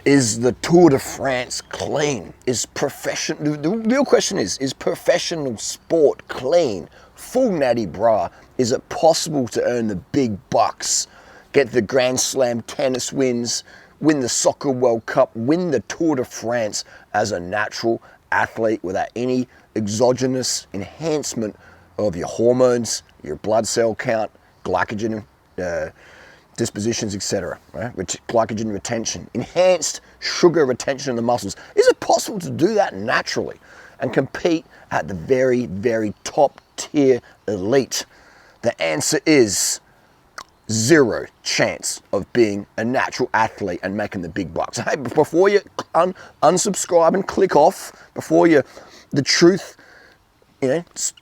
Is the Tour de France clean? Is the real question is professional sport clean? Full natty bra. Is it possible to earn the big bucks? Get the Grand Slam tennis wins, win the Soccer World Cup, win the Tour de France as a natural athlete without any exogenous enhancement of your hormones, your blood cell count, glycogen dispositions, etc. Right? Glycogen retention, enhanced sugar retention in the muscles. Is it possible to do that naturally and compete at the very, very top tier elite? The answer is zero chance of being a natural athlete and making the big bucks. Hey, before you unsubscribe and click off, before the truth,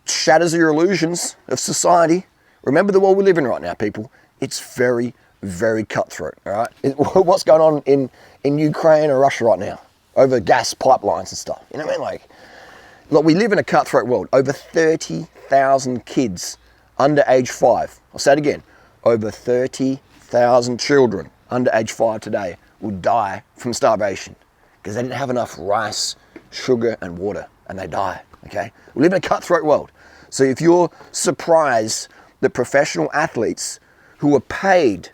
shatters your illusions of society, remember the world we live in right now, people. It's very, very cutthroat, all right? What's going on in Ukraine or Russia right now over gas pipelines and stuff? You know what I mean? Look, we live in a cutthroat world. Over 30,000 kids under age 5. I'll say it again. Over 30,000 children under age 5 today will die from starvation because they didn't have enough rice, sugar, and water, and they die, okay? We live in a cutthroat world. So if you're surprised that professional athletes who are paid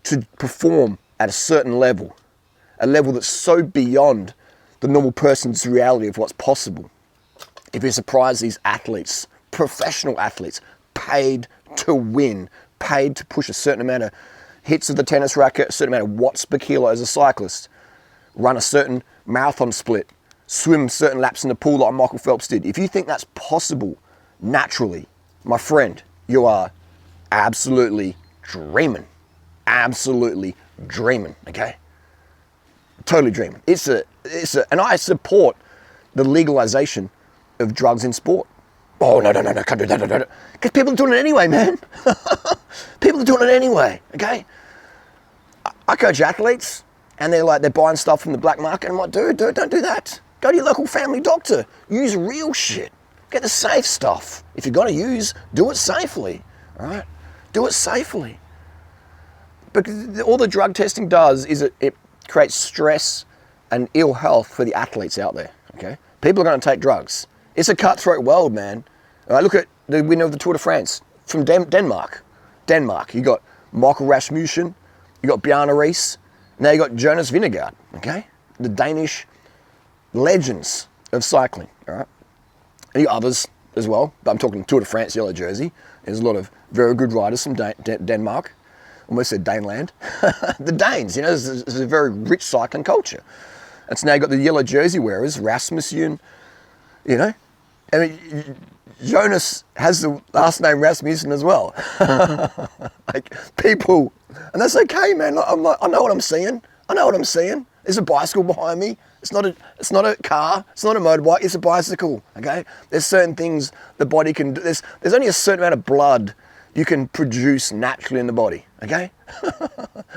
to perform at a certain level, a level that's so beyond the normal person's reality of what's possible, if you're surprised these athletes, professional athletes, paid to win, paid to push a certain amount of hits of the tennis racket, a certain amount of watts per kilo as a cyclist, run a certain marathon split, swim certain laps in the pool like Michael Phelps did. If you think that's possible naturally, my friend, you are absolutely dreaming. Absolutely dreaming, okay? Totally dreaming. And I support the legalization of drugs in sport. Oh, no, can't do that. Because people are doing it anyway, man. People are doing it anyway, okay? I coach athletes, and they're buying stuff from the black market. I'm like, dude, don't do that. Go to your local family doctor. Use real shit. Get the safe stuff. If you're going to use, do it safely, all right? Do it safely. Because all the drug testing does is it creates stress and ill health for the athletes out there, okay? People are going to take drugs. It's a cutthroat world, man. Look at the winner of the Tour de France from Denmark. You got Michael Rasmussen, you got Bjarne Riis, now you got Jonas Vingegaard, okay? The Danish legends of cycling, all right? And you got others as well, but I'm talking Tour de France yellow jersey. There's a lot of very good riders from Denmark. Almost said Daneland. The Danes, there's a very rich cycling culture. And so now you got the yellow jersey wearers, Rasmussen, I mean, Jonas has the last name Rasmussen as well. People, and that's okay, man. I know what I'm seeing. There's a bicycle behind me. It's not a car. It's not a motorbike. It's a bicycle. Okay. There's certain things the body can do. There's only a certain amount of blood you can produce naturally in the body. Okay.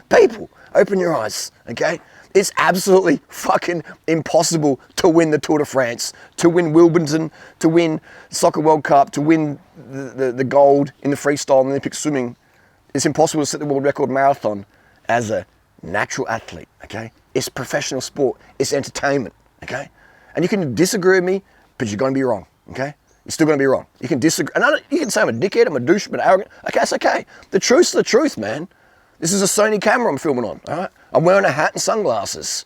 People, open your eyes. Okay. It's absolutely fucking impossible to win the Tour de France, to win Wimbledon, to win Soccer World Cup, to win the gold in the freestyle and Olympic swimming. It's impossible to set the world record marathon as a natural athlete, okay? It's professional sport. It's entertainment, okay? And you can disagree with me, but you're going to be wrong, okay? You're still going to be wrong. You can disagree. And you can say I'm a dickhead, I'm a douche, I'm arrogant. Okay, that's okay. The truth's the truth, man. This is a Sony camera I'm filming on, all right? I'm wearing a hat and sunglasses.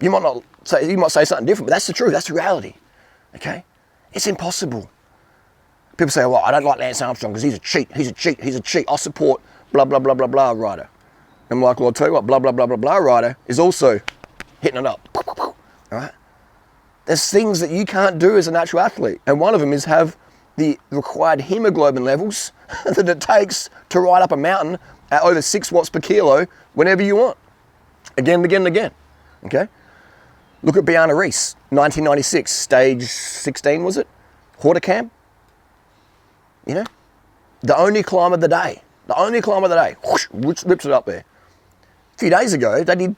You might say something different, but that's the truth. That's the reality, okay? It's impossible. People say, well, I don't like Lance Armstrong because he's a cheat. I'll support blah, blah, blah, blah, blah rider. I'm like, well, I'll tell you what, blah, blah, blah, blah, blah rider is also hitting it up, all right? There's things that you can't do as a natural athlete, and one of them is have the required hemoglobin levels that it takes to ride up a mountain at over 6 watts per kilo whenever you want. Again and again and again, okay? Look at Bjarne Riis, 1996, stage 16, was it? Hortecam, the only climb of the day, whoosh, rips it up there. A few days ago, they did,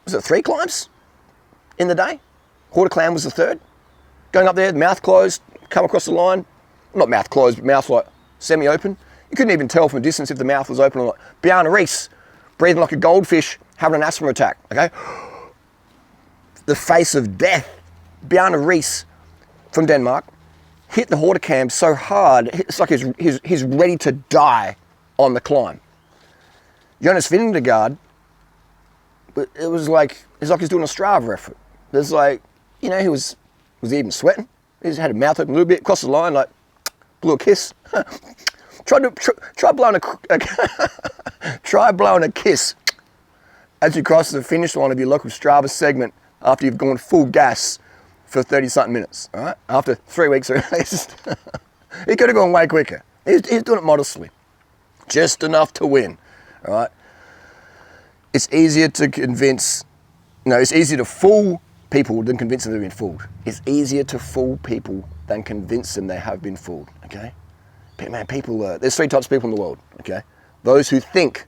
was it 3 climbs in the day? Hortecam was the 3rd. Going up there, mouth closed, come across the line, not mouth closed, but mouth like semi-open. You couldn't even tell from a distance if the mouth was open or not. Bjarne Riis, breathing like a goldfish, having an asthma attack, okay? the face of death, Bjarne Riis from Denmark, hit the Hortecam so hard, it's like he's ready to die on the climb. Jonas Vingegaard, it's like he's doing a Strava effort. There's like, you know, he was even sweating. He just had his mouth open a little bit, crossed the line, like, blew a kiss. Try blowing a kiss as you cross the finish line of your local Strava segment after you've gone full gas for 30-something minutes, all right? After 3 weeks at least. He could have gone way quicker. He's doing it modestly. Just enough to win, all right? It's easier to it's easier to fool people than convince them they've been fooled. It's easier to fool people than convince them they have been fooled, okay? But man, there's 3 types of people in the world, okay? Those who think,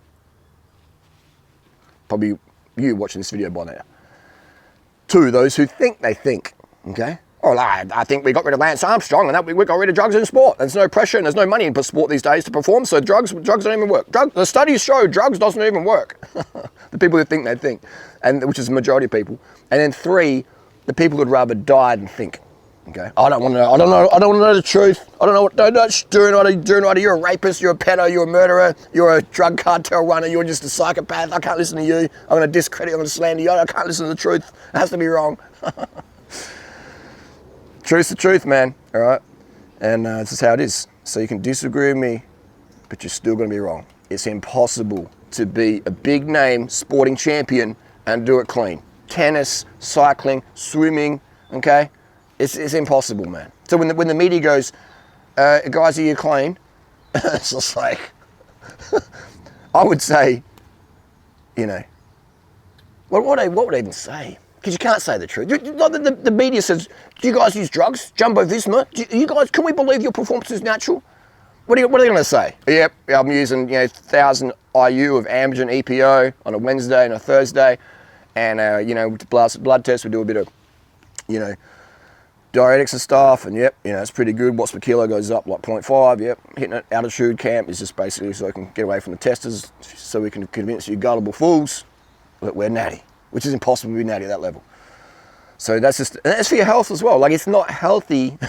probably you watching this video by now. 2, those who think they think, okay? Oh, I think we got rid of Lance Armstrong and that we got rid of drugs in sport. There's no pressure and there's no money in sport these days to perform, so drugs don't even work. The studies show drugs doesn't even work. The people who think they think, which is the majority of people. And then 3, the people who'd rather die than think. Okay, I don't want to know. I don't want to know the truth. I don't know what durianrider. You're a rapist. You're a pedo. You're a murderer. You're a drug cartel runner. You're just a psychopath. I can't listen to you. I'm going to discredit. I'm going to slander you. I can't listen to the truth. It has to be wrong. Truth's the truth, man. All right, and this is how it is. So you can disagree with me, but you're still going to be wrong. It's impossible to be a big name sporting champion and do it clean. Tennis, cycling, swimming. Okay. It's impossible, man. So when the media goes, guys, are you clean? It's just like, I would say, you know, what would I even say? Because you can't say the truth. The media says, do you guys use drugs? Jumbo Visma? You guys, can we believe your performance is natural? What are they going to say? Yep, I'm using 1,000 IU of Amgen EPO on a Wednesday and a Thursday, and with the blood test we do a bit of, diuretics and stuff, and yep, it's pretty good. Watts per kilo goes up like 0.5. Yep, hitting it. Altitude camp is just basically so I can get away from the testers, so we can convince you gullible fools that we're natty, which is impossible to be natty at that level. So that's for your health as well. Like, it's not healthy.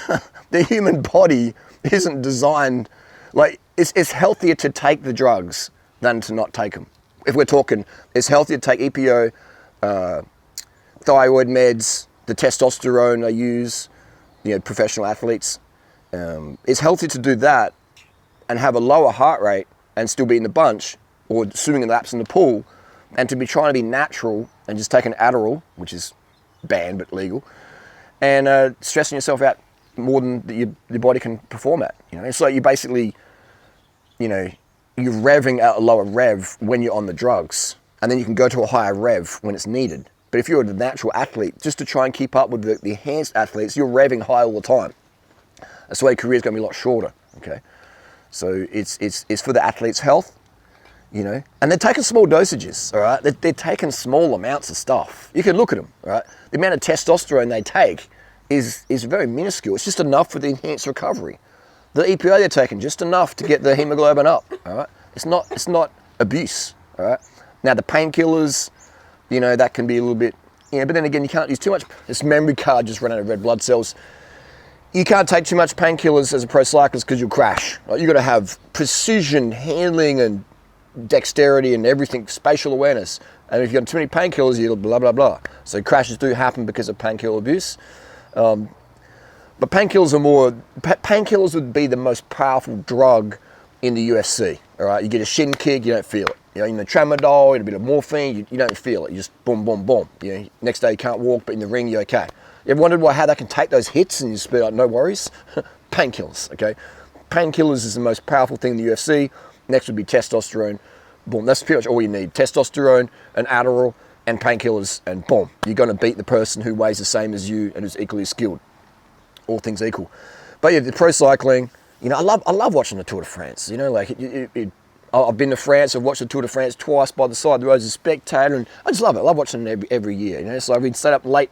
The human body isn't designed, like, it's healthier to take the drugs than to not take them. If we're talking, it's healthier to take EPO, thyroid meds, the testosterone they use, professional athletes. It's healthy to do that and have a lower heart rate and still be in the bunch or swimming in laps in the pool, and to be trying to be natural and just take an Adderall, which is banned but legal, and stressing yourself out more than your body can perform at. It's like you basically, you're revving at a lower rev when you're on the drugs, and then you can go to a higher rev when it's needed. But if you're a natural athlete, just to try and keep up with the enhanced athletes, you're revving high all the time. That's why your career's going to be a lot shorter, okay? So it's for the athlete's health, and they're taking small dosages, all right? They're taking small amounts of stuff. You can look at them, all right? The amount of testosterone they take is very minuscule. It's just enough for the enhanced recovery. The EPO they're taking, just enough to get the hemoglobin up, all right? It's not abuse, all right? Now, the painkillers, that can be a little bit, but then again, you can't use too much. This memory card just ran out of red blood cells. You can't take too much painkillers as a pro cyclist because you'll crash. Right? You've got to have precision handling and dexterity and everything, spatial awareness. And if you've got too many painkillers, you'll blah, blah, blah. So crashes do happen because of painkiller abuse. But painkillers would be the most powerful drug in the UFC. All right, you get a shin kick, you don't feel it. Tramadol, a bit of morphine, you don't feel it. You just boom, boom, boom. Next day you can't walk, but in the ring you're okay. You ever wondered how they can take those hits and you just be like, no worries? Painkillers, okay? Painkillers is the most powerful thing in the UFC. Next would be testosterone. Boom, that's pretty much all you need. Testosterone, an Adderall, and painkillers, and boom. You're going to beat the person who weighs the same as you and who's equally skilled. All things equal. But yeah, the pro cycling, I love watching the Tour de France. I've been to France. I've watched the Tour de France twice by the side of the road as a spectator, and I just love it. I love watching it every year. So I've been stayed up late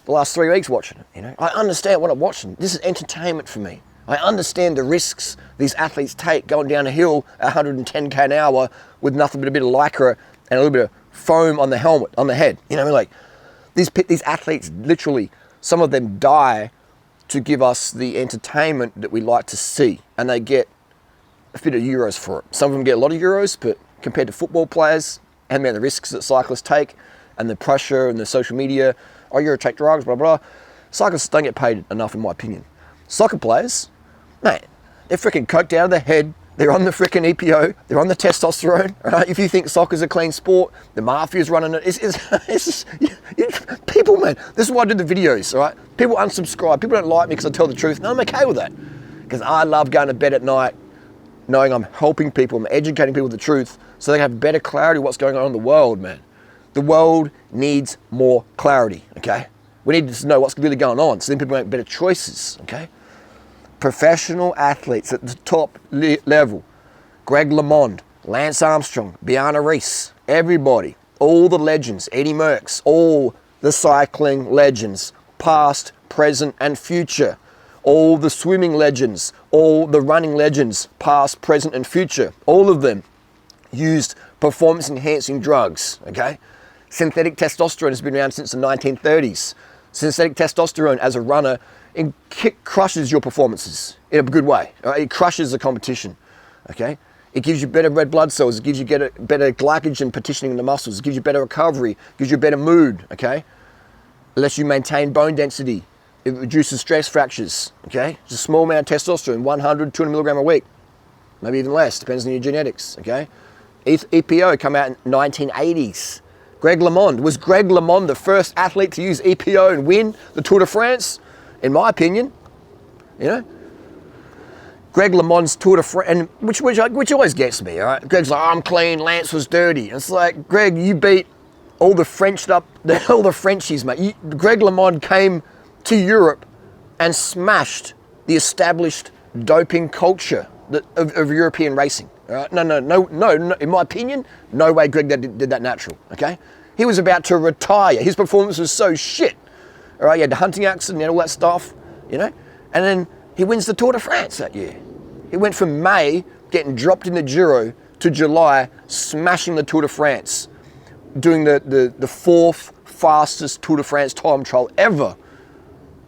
the last 3 weeks watching it. I understand what I'm watching. This is entertainment for me. I understand the risks these athletes take going down a hill at 110k an hour with nothing but a bit of lycra and a little bit of foam on the helmet, on the head. These athletes, literally, some of them die to give us the entertainment that we like to see, and they get a bit of euros for it. Some of them get a lot of euros, but compared to football players, and the risks that cyclists take, and the pressure and the social media, oh, you're take drugs, blah, blah. Cyclists don't get paid enough, in my opinion. Soccer players, mate, they're freaking coked out of their head. They're on the freaking EPO. They're on the testosterone. Right? If you think soccer's a clean sport, the mafia's running it. It's just, people, man. This is why I do the videos. All right? People unsubscribe. People don't like me because I tell the truth. No, I'm okay with that, because I love going to bed at night knowing I'm helping people, I'm educating people with the truth, so they have better clarity of what's going on in the world, man. The world needs more clarity. Okay? We need to know what's really going on, so then people make better choices. Okay? Professional athletes at the top level, Greg LeMond, Lance Armstrong, Bjarne Riis, everybody, all the legends, Eddie Merckx, all the cycling legends, past, present, and future, all the swimming legends, all the running legends, past, present, and future, all of them used performance-enhancing drugs, okay? Synthetic testosterone has been around since the 1930s. Synthetic testosterone as a runner, it crushes your performances in a good way. Right? It crushes the competition, okay? It gives you better red blood cells. It gives you better glycogen partitioning in the muscles. It gives you better recovery. It gives you a better mood, okay? It lets you maintain bone density. It reduces stress fractures, okay? It's a small amount of testosterone, 100, 200 milligram a week, maybe even less, depends on your genetics, okay? EPO come out in 1980s. Was Greg LeMond the first athlete to use EPO and win the Tour de France? In my opinion, you know, Greg LeMond's Tour de France, and which always gets me. All right, Greg's like, I'm clean, Lance was dirty. It's like, Greg, you beat all the Frenchies, mate. Greg LeMond came to Europe and smashed the established doping culture of European racing. All right? No. In my opinion, no way Greg did that natural. Okay, he was about to retire. His performance was so shit. All right, he had the hunting accident and all that stuff, you know, and then he wins the Tour de France that year. He went from May getting dropped in the Giro to July smashing the Tour de France, doing the fourth fastest Tour de France time trial ever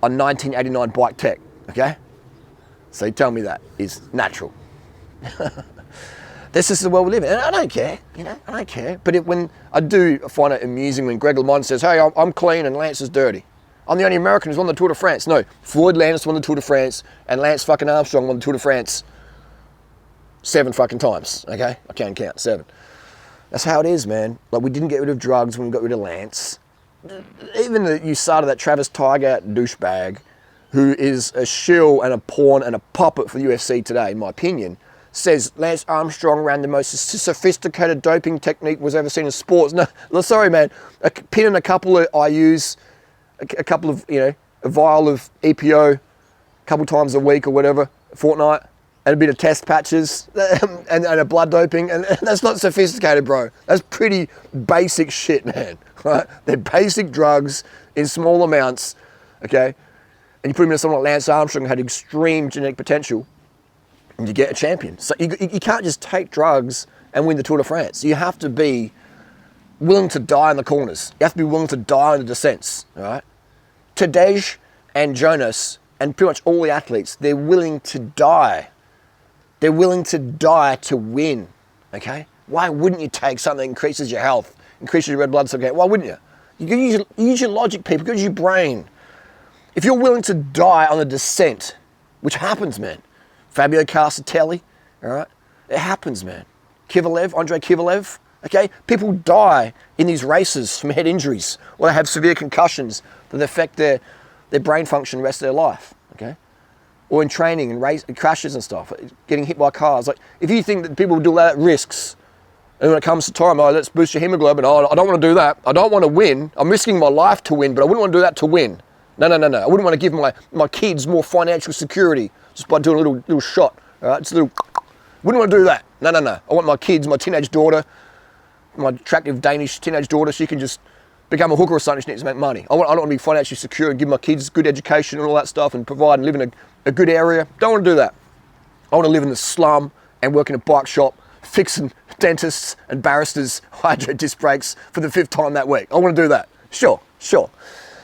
on 1989 bike tech. Okay, so you tell me that is natural. This is the world we live in, and I don't care, you know, I don't care. But when I do find it amusing when Greg LeMond says, "Hey, I'm clean and Lance is dirty." I'm the only American who's won the Tour de France. No, Floyd Landis won the Tour de France, and Lance fucking Armstrong won the Tour de France 7 fucking times, okay? I can't count, 7. That's how it is, man. Like, we didn't get rid of drugs when we got rid of Lance. Even the USADA, that Travis Tiger douchebag, who is a shill and a pawn and a puppet for the UFC today, in my opinion, says Lance Armstrong ran the most sophisticated doping technique was ever seen in sports. No, sorry, man. A pin and a couple of IUs, a couple of, you know, a vial of EPO a couple times a week or whatever, a fortnight, and a bit of test patches and a blood doping, and that's not sophisticated, bro. That's pretty basic shit, man. Right? They're basic drugs in small amounts, okay? And you put them in someone like Lance Armstrong who had extreme genetic potential, and you get a champion. So you can't just take drugs and win the Tour de France. You have to be willing to die in the corners. You have to be willing to die in the descents, all right? Tadej and Jonas and pretty much all the athletes, they're willing to die. They're willing to die to win, okay? Why wouldn't you take something that increases your health, increases your red blood cell count? Why wouldn't you? You can use your logic, people, use your brain. If you're willing to die on the descent, which happens, man. Fabio Casatelli, all right? It happens, man. Andrei Kovalev, okay? People die in these races from head injuries, or they have severe concussions that affect their brain function the rest of their life, okay? Or in training and race crashes and stuff, getting hit by cars. Like, if you think that people do that at risks, and when it comes to time, oh, let's boost your hemoglobin, oh, I don't want to do that. I don't want to win. I'm risking my life to win, but I wouldn't want to do that to win. No. I wouldn't want to give my kids more financial security just by doing a little shot, all right? Just a little, wouldn't want to do that. No. I want my kids, my teenage daughter, my attractive Danish teenage daughter, she can just become a hooker or something, she needs to make money. I don't want to be financially secure and give my kids good education and all that stuff and provide and live in a good area. Don't want to do that. I want to live in the slum and work in a bike shop, fixing dentists and barristers' hydro disc brakes for the 5th time that week. I want to do that. Sure.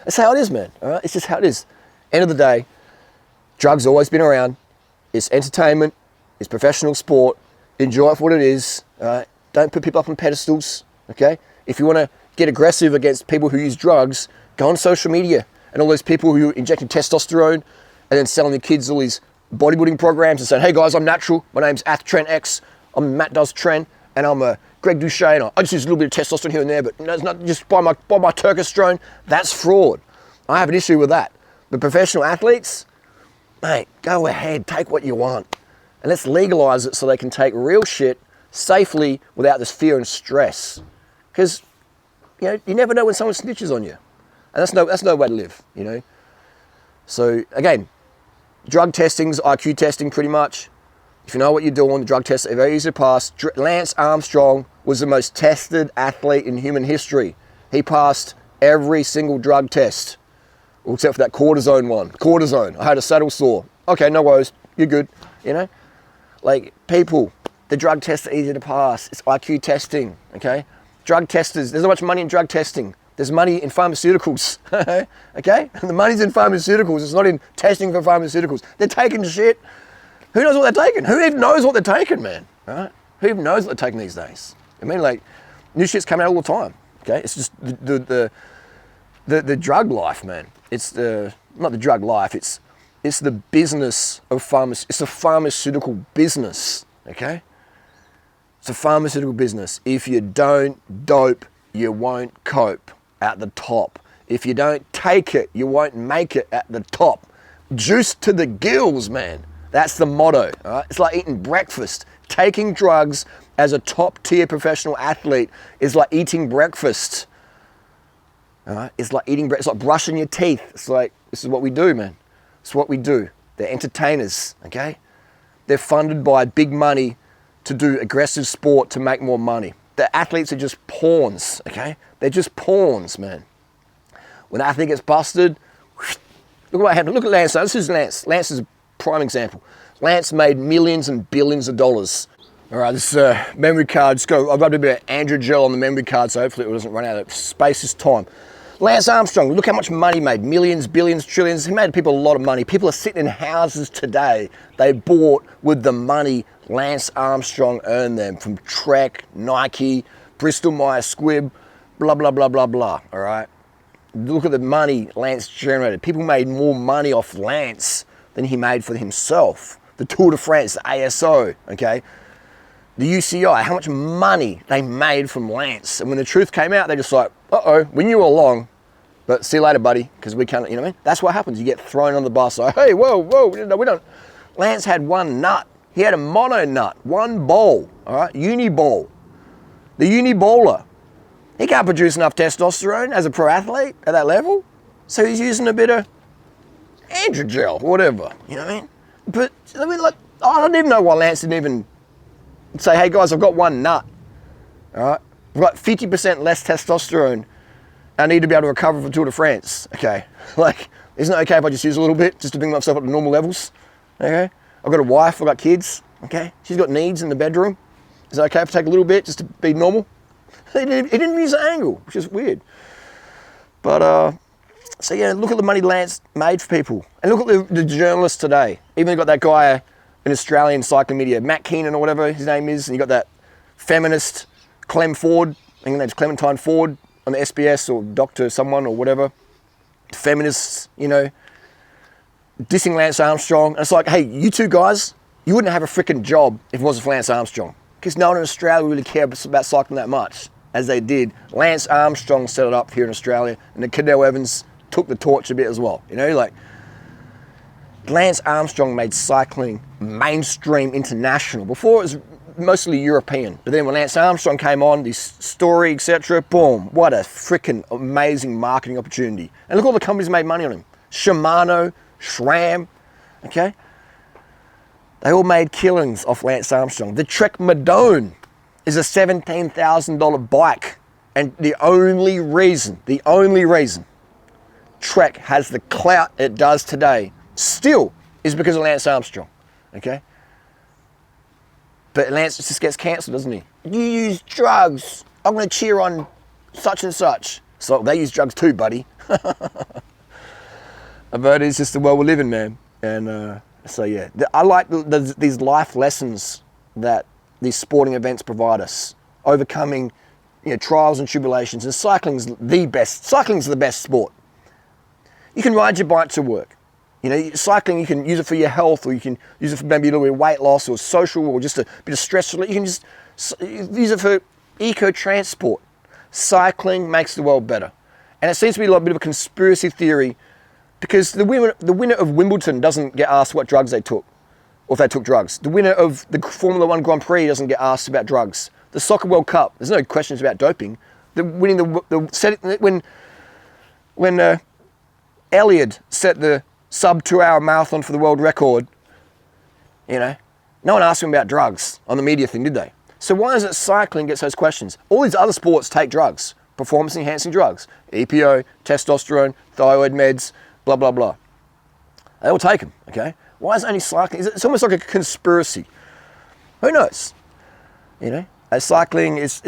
That's how it is, man. All right, it's just how it is. End of the day, drugs have always been around. It's entertainment. It's professional sport. Enjoy it for what it is. All right? Don't put people up on pedestals. Okay. If you want to get aggressive against people who use drugs, go on social media and all those people who are injecting testosterone and then selling their kids all these bodybuilding programs and saying, hey guys, I'm natural. My name's AthTrenX. I'm Matt Does Tren, and I'm a Greg Duchesne. I just use a little bit of testosterone here and there, but it's not just buy my Turkestrone. That's fraud. I have an issue with that. But professional athletes, mate, go ahead, take what you want. And let's legalize it so they can take real shit safely without this fear and stress. Because, you know, you never know when someone snitches on you. And that's no way to live, you know. So, again, drug testing's IQ testing pretty much. If you know what you're doing, the drug tests are very easy to pass. Lance Armstrong was the most tested athlete in human history. He passed every single drug test, except for that cortisone one. Cortisone, I had a saddle sore. Okay, no worries, you're good, you know? Like, people, the drug tests are easy to pass. It's IQ testing, okay? Drug testers, there's not much money in drug testing. There's money in pharmaceuticals, okay? The money's in pharmaceuticals, it's not in testing for pharmaceuticals. They're taking shit. Who knows what they're taking? Who even knows what they're taking, man? Right? Who even knows what they're taking these days? I mean, like, new shit's coming out all the time. Okay, it's just the drug life, man. It's not the drug life. It's the business of It's a pharmaceutical business. Okay, it's a pharmaceutical business. If you don't dope, you won't cope at the top. If you don't take it, you won't make it at the top. Juice to the gills, man. That's the motto, all right? It's like eating breakfast. Taking drugs as a top-tier professional athlete is like eating breakfast. All right? It's like eating breakfast. It's like brushing your teeth. It's like, this is what we do, man. It's what we do. They're entertainers, okay? They're funded by big money to do aggressive sport to make more money. The athletes are just pawns, okay? They're just pawns, man. When an athlete gets busted, look what happened. Look at Lance. This is Lance. Lance is prime example. Lance made millions and billions of dollars. All right, this memory card, I've got a bit of androgel on the memory card, so hopefully it doesn't run out of space this time. Lance Armstrong, look how much money he made. Millions, billions, trillions. He made people a lot of money. People are sitting in houses today they bought with the money Lance Armstrong earned them from Trek, Nike, Bristol Myers Squibb, blah, blah, blah, blah, blah, all right? Look at the money Lance generated. People made more money off Lance than he made for himself. The Tour de France, the ASO, okay? The UCI, how much money they made from Lance. And when the truth came out, they're just like, uh-oh, we knew all along, but see you later, buddy, because we can't, you know what I mean? That's what happens. You get thrown on the bus, like, hey, whoa, we don't. Lance had one nut. He had a mono nut, one bowl, all right? Uni bowl. The uni bowler. He can't produce enough testosterone as a pro athlete at that level, so he's using a bit of androgel, whatever, you know what I mean? But, I mean, like, I don't even know why Lance didn't even say, hey guys, I've got one nut, all right? I've got 50% less testosterone. I need to be able to recover from Tour de France, okay? Like, isn't it okay if I just use a little bit just to bring myself up to normal levels, okay? I've got a wife, I've got kids, okay? She's got needs in the bedroom. Is it okay if I take a little bit just to be normal? He didn't use the angle, which is weird. But, so yeah, look at the money Lance made for people. And look at the journalists today. Even you got that guy in Australian cycling media, Matt Keenan or whatever his name is, and you got that feminist Clem Ford, I think her name's Clementine Ford on the SBS or Dr. someone or whatever. Feminists, you know, dissing Lance Armstrong. And it's like, hey, you two guys, you wouldn't have a freaking job if it wasn't for Lance Armstrong. Because no one in Australia really cared about cycling that much as they did. Lance Armstrong set it up here in Australia, and then Cadell Evans took the torch a bit as well. You know, like, Lance Armstrong made cycling mainstream international. Before it was mostly European. But then when Lance Armstrong came on, this story, etc., boom, what a freaking amazing marketing opportunity. And look, all the companies made money on him. Shimano, SRAM, okay? They all made killings off Lance Armstrong. The Trek Madone is a $17,000 bike. And the only reason Trek has the clout it does today still is because of Lance Armstrong, okay? But Lance just gets cancelled, doesn't he? You use drugs. I'm going to cheer on such and such. So they use drugs too, buddy. But it's just the world we live in, man. And so yeah, I like these life lessons that these sporting events provide us, overcoming, you know, trials and tribulations. And cycling's the best. Cycling's the best sport. You can ride your bike to work. You know, cycling, you can use it for your health, or you can use it for maybe a little bit of weight loss, or social, or just a bit of stress relief. You can just use it for eco-transport. Cycling makes the world better. And it seems to be a little bit of a conspiracy theory, because the winner of Wimbledon doesn't get asked what drugs they took, or if they took drugs. The winner of the Formula 1 Grand Prix doesn't get asked about drugs. The Soccer World Cup, there's no questions about doping. When Elliot set the sub 2-hour marathon for the world record, you know, no one asked him about drugs on the media thing, did they? So why is it cycling gets those questions? All these other sports take drugs, performance enhancing drugs, EPO, testosterone, thyroid meds, blah, blah, blah. They all take them, okay? Why is it only cycling? It's almost like a conspiracy. Who knows? You know, cycling is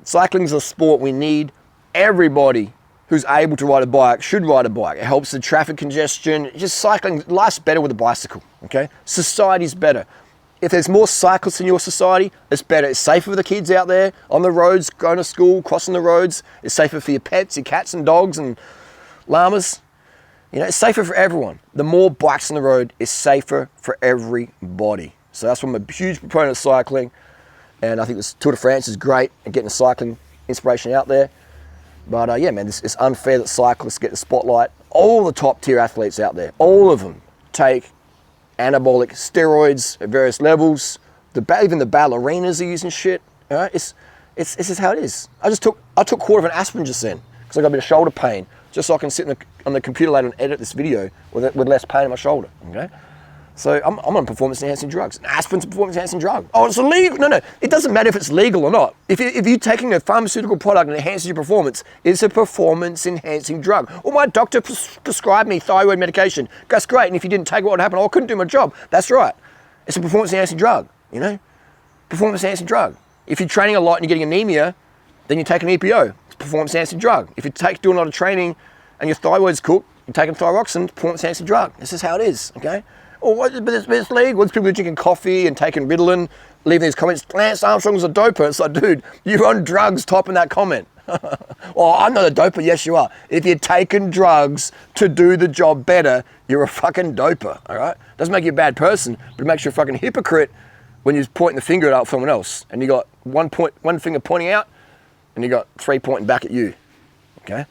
cycling's a sport we need. Everybody who's able to ride a bike should ride a bike. It helps the traffic congestion. Just cycling, life's better with a bicycle, okay? Society's better. If there's more cyclists in your society, it's better. It's safer for the kids out there on the roads, going to school, crossing the roads. It's safer for your pets, your cats and dogs and llamas. You know, it's safer for everyone. The more bikes on the road, it's safer for everybody. So that's why I'm a huge proponent of cycling. And I think this Tour de France is great at getting the cycling inspiration out there. But yeah, man, it's unfair that cyclists get the spotlight. All the top tier athletes out there, all of them take anabolic steroids at various levels. Even the ballerinas are using shit. All right? It's just how it is. I took a quarter of an aspirin just then because I got a bit of shoulder pain, just so I can sit on the computer later and edit this video with less pain in my shoulder. Okay. So I'm on performance enhancing drugs. Aspirin's a performance enhancing drug. Oh, it's illegal. No. It doesn't matter if it's legal or not. If you're taking a pharmaceutical product and it enhances your performance, it's a performance enhancing drug. Or my doctor prescribed me thyroid medication. That's great. And if you didn't take it, what would happen? Oh, I couldn't do my job. That's right. It's a performance enhancing drug, you know? Performance enhancing drug. If you're training a lot and you're getting anemia, then you take an EPO. It's a performance enhancing drug. If you're doing a lot of training and your thyroid's cooked, you're taking thyroxine, performance enhancing drug. This is how it is, okay? But it's legal. There's people drinking coffee and taking Ritalin, leaving these comments, Lance Armstrong's a doper. It's like, dude, you're on drugs typing that comment. Well, I'm not a doper. Yes, you are. If you're taking drugs to do the job better, you're a fucking doper, all right? Doesn't make you a bad person, but it makes you a fucking hypocrite when you're pointing the finger at someone else and you got one finger pointing out and you got 3 pointing back at you, okay?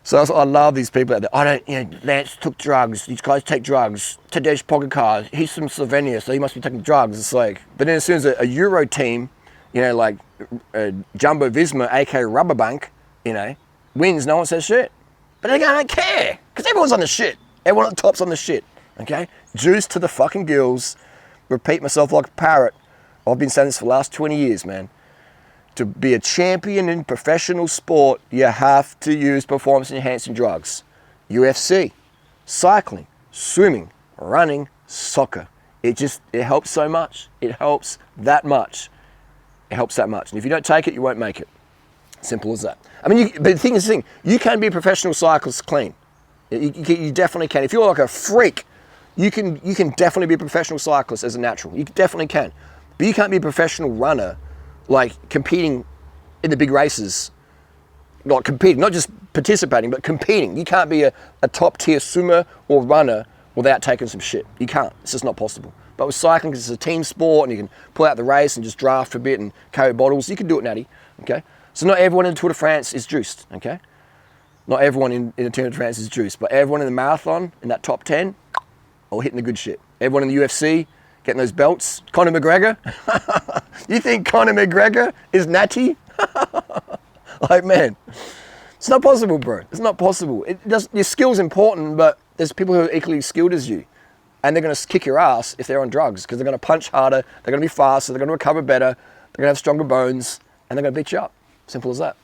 So I love these people out there. Lance took drugs. These guys take drugs. Tadej Pogacar, he's from Slovenia, so he must be taking drugs. It's like, but then as soon as a Euro team, you know, like Jumbo Visma, aka Rubberbank, you know, wins, no one says shit. But they don't care, because everyone's on the shit. Everyone at the top's on the shit, okay? Juice to the fucking gills. Repeat myself like a parrot. I've been saying this for the last 20 years, man. To be a champion in professional sport, you have to use performance-enhancing drugs. UFC, cycling, swimming, running, soccer. It helps so much. It helps that much. It helps that much. And if you don't take it, you won't make it. Simple as that. I mean, but the thing is, you can be a professional cyclist clean. You definitely can. If you're like a freak, you can definitely be a professional cyclist as a natural. You definitely can. But you can't be a professional runner, like competing in the big races, not competing, not just participating, but competing. You can't be a top tier swimmer or runner without taking some shit. You can't. It's just not possible. But with cycling, because it's a team sport and you can pull out the race and just draft for a bit and carry bottles, you can do it, Natty. Okay? So not everyone in the Tour de France is juiced. Okay? Not everyone in the Tour de France is juiced, but everyone in the marathon, in that top 10, all hitting the good shit. Everyone in the UFC, getting those belts. Conor McGregor. You think Conor McGregor is natty? Like, man, it's not possible, bro. It's not possible. Your skill's important, but there's people who are equally skilled as you. And they're going to kick your ass if they're on drugs, because they're going to punch harder, they're going to be faster, they're going to recover better, they're going to have stronger bones, and they're going to beat you up. Simple as that.